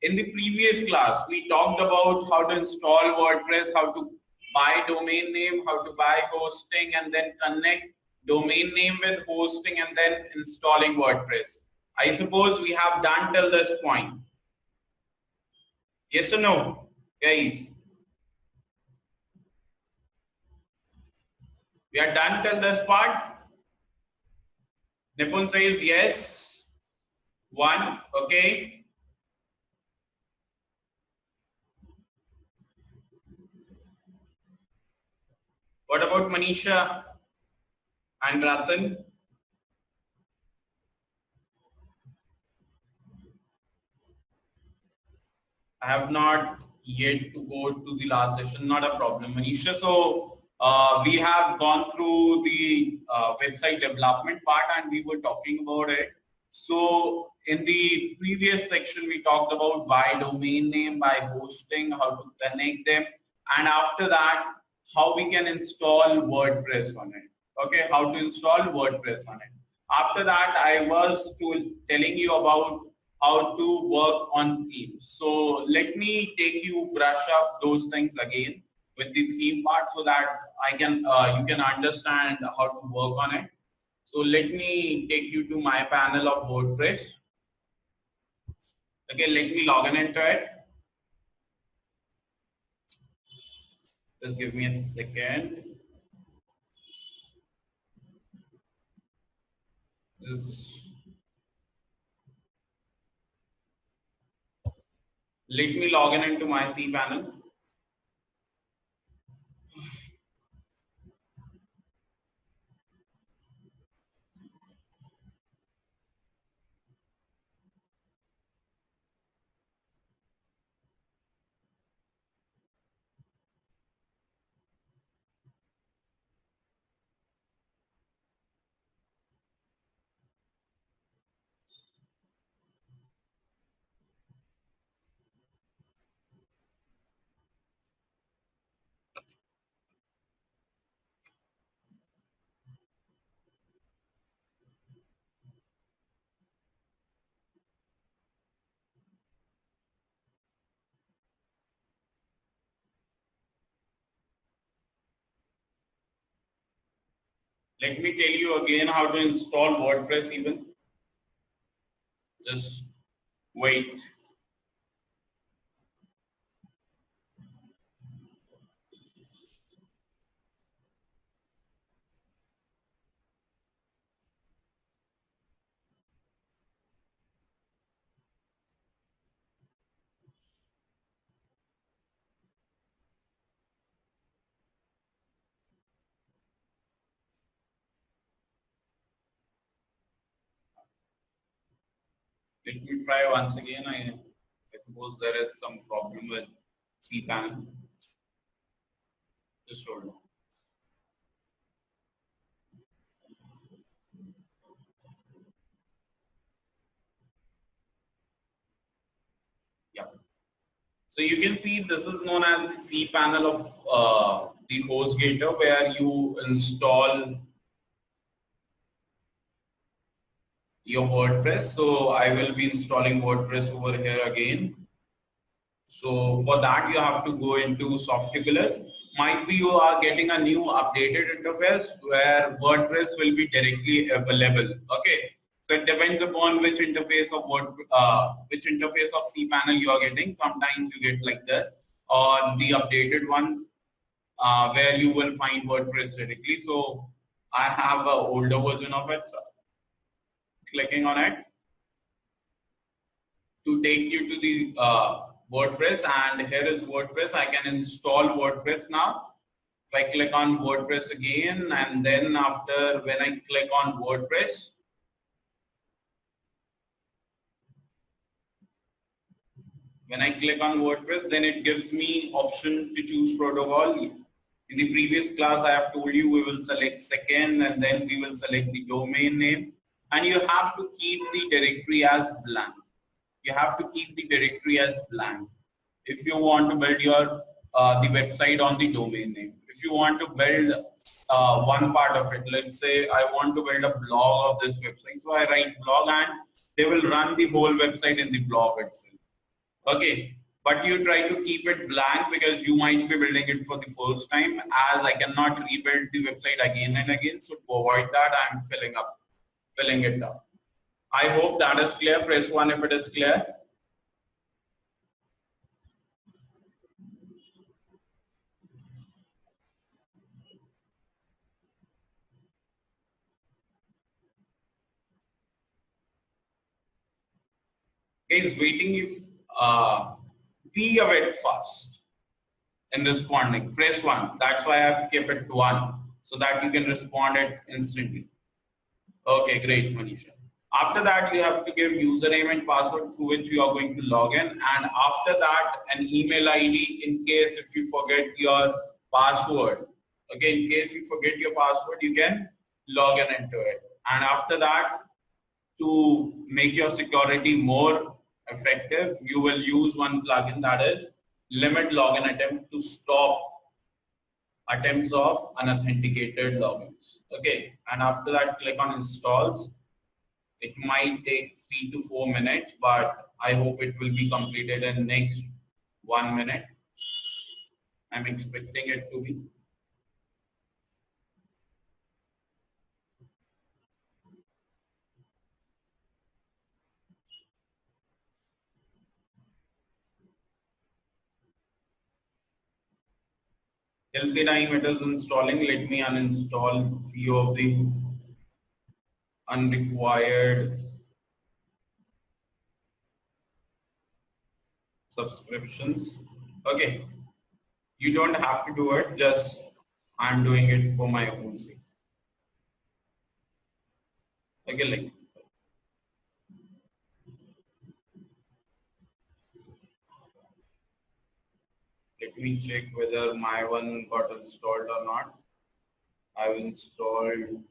in the previous class, we talked about how to install WordPress, how to buy domain name, how to buy hosting, and then connect domain name with hosting, and then installing WordPress. I suppose we have done till this point. Yes or no, guys? We are done till this part? Nipun says yes. 1, okay. What about Manisha and Ratan? I have not yet to go to the last session, not a problem, Manisha. So we have gone through the website development part and we were talking about it. So in the previous section, we talked about buy domain name, buy hosting, how to connect them, and after that, how we can install WordPress on it. Okay, how to install WordPress on it. After that, I was telling you about how to work on themes. So let me take you brush up those things again with the theme part so that I can you can understand how to work on it. So let me take you to my panel of WordPress. Okay, let me log in into it. Just give me a second. Let me log in into my cPanel. Let me tell you again how to install WordPress even. Just wait. Let me try once again. I suppose there is some problem with cPanel. Just hold on. Yeah. So you can see this is known as the cPanel of the HostGator, where you install your WordPress. So I will be installing WordPress over here again. So for that you have to go into Softaculous. Might be you are getting a new updated interface where WordPress will be directly available. Okay, so it depends upon which interface of cPanel you are getting. Sometimes you get like this, or the updated one where you will find WordPress directly. So I have an older version of it. So clicking on it to take you to the WordPress, and here is WordPress. I can install WordPress now. If I click on WordPress again, and then after when I click on WordPress, then it gives me option to choose protocol. In the previous class, I have told you we will select second, and then we will select the domain name. And you have to keep the directory as blank. If you want to build your the website on the domain name. If you want to build one part of it, let's say I want to build a blog of this website. So I write blog and they will run the whole website in the blog itself. Okay, but you try to keep it blank because you might be building it for the first time, as I cannot rebuild the website again and again. So to avoid that, I'm filling it up. I hope that is clear. Press 1 if it is clear. Is waiting if be a bit fast in responding. Press 1. That's why I've kept it 1 so that you can respond it instantly. Okay, great, Manisha. After that, you have to give username and password through which you are going to log in, and after that, an email ID in case if you forget your password. Okay, in case you forget your password, you can log in into it. And after that, to make your security more effective, you will use one plugin, that is limit login attempt, to stop attempts of unauthenticated logins. Okay, and after that, click on installs. It might take 3 to 4 minutes, but I hope it will be completed in next 1 minute. I'm expecting it to be. Till the time it is installing, let me uninstall few of the unrequired subscriptions. Okay, you don't have to do it, just I'm doing it for my own sake. Okay, like let me check whether my one got installed or not. I've installed.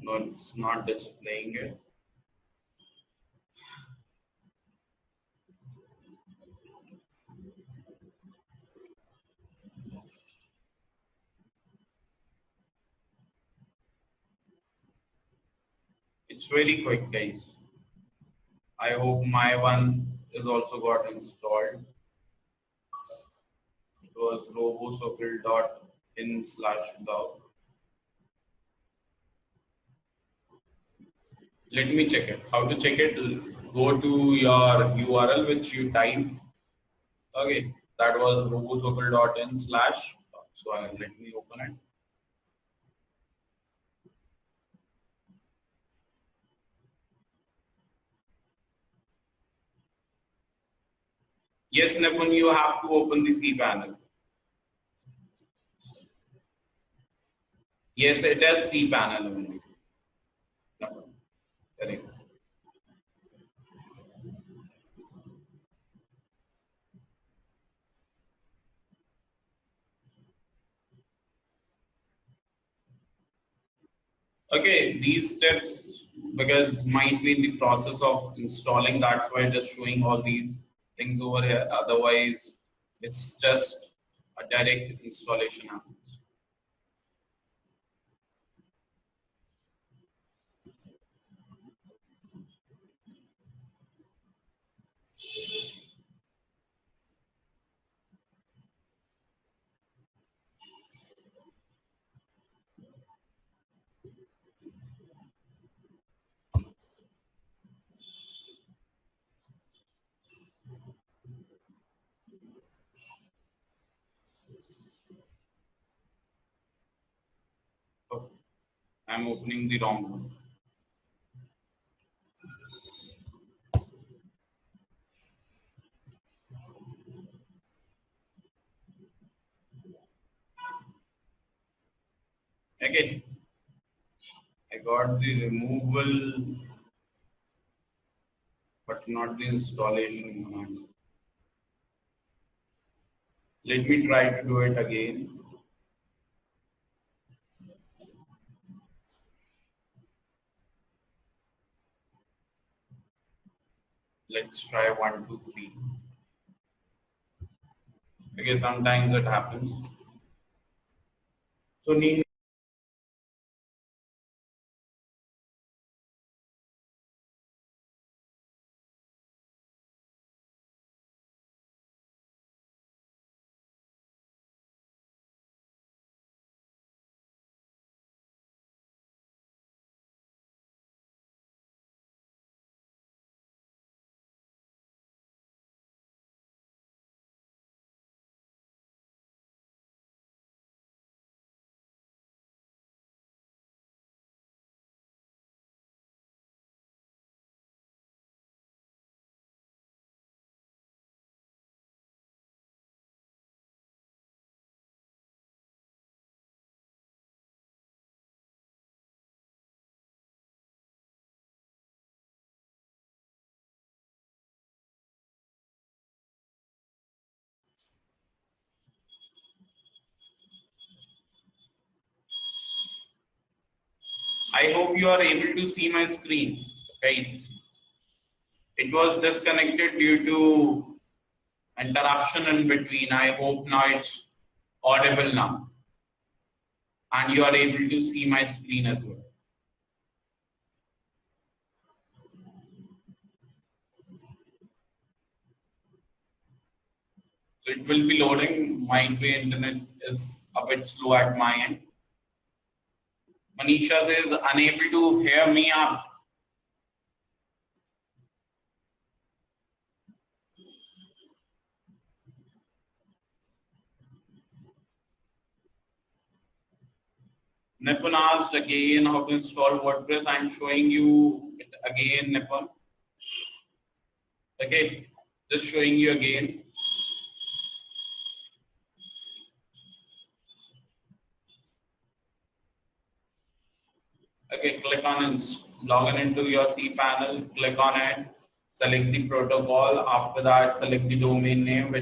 No, it's not displaying it. It's very quick, guys. I hope my one is also got installed. It was robocircle.in/gov. Let me check it. How to check it? Go to your URL which you typed. Okay, that was robocircle.in/. So let me open it. Yes, Nipun, you have to open the cPanel. Yes, it is cPanel only. No, correct. Okay, these steps, because might be in the process of installing, that's why just showing all these things over here. Otherwise, it's just a direct installation happens. So I'm opening the wrong one. Okay, I got the removal, but not the installation command. Let me try to do it again. Let's try 1, 2, 3. Okay, sometimes it happens. So need I hope you are able to see my screen, guys. It was disconnected due to interruption in between. I hope now it's audible now. And you are able to see my screen as well. So it will be loading. Might be internet is a bit slow at my end. Manisha says unable to hear me up. Nipun asked again how to install WordPress. I'm showing you it again, Nipun. Okay, just showing you again. Okay, click on login into your cPanel, click on it, select the protocol. After that, select the domain name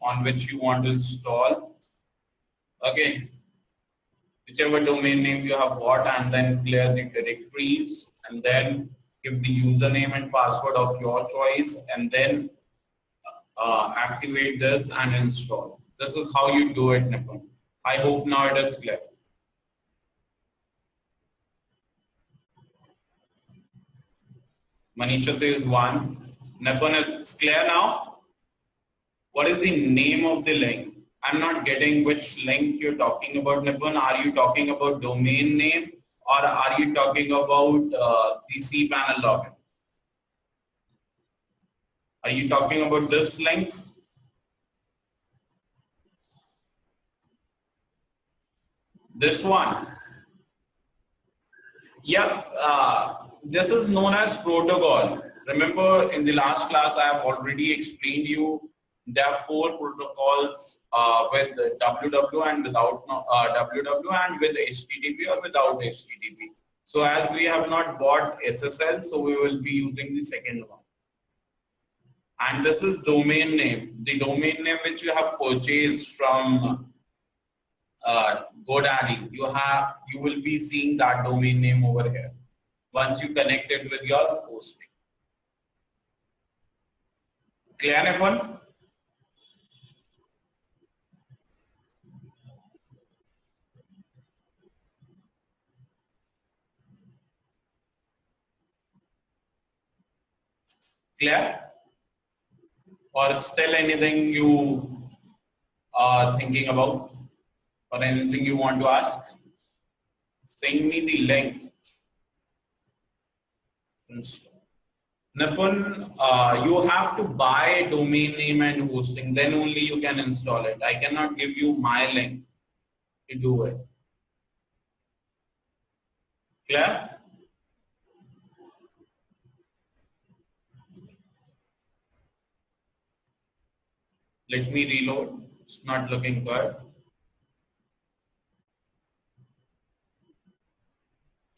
on which you want to install. Okay, whichever domain name you have bought, and then clear the directories, and then give the username and password of your choice, and then activate this and install. This is how you do it, Nipun. I hope now it is clear. Manisha says 1. Nipun, it's clear now? What is the name of the link? I'm not getting which link you're talking about, Nipun. Are you talking about domain name, or are you talking about the cPanel login? Are you talking about this link? This one? Yep. This is known as protocol. Remember, in the last class, I have already explained you there are 4 protocols with WW and without WW, and with HTTP or without HTTP. So as we have not bought SSL, so we will be using the second one. And this is domain name. The domain name which you have purchased from GoDaddy, you will be seeing that domain name over here once you connect it with your hosting. Clear, everyone? Clear? Or still anything you are thinking about, or anything you want to ask? Send me the link. Nipun, you have to buy domain name and hosting, then only you can install it. I cannot give you my link to do it. Clear? Let me reload. It's not looking good.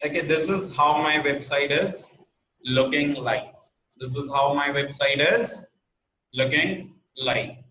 Okay, this is how my website is looking like. This is how my website is looking like.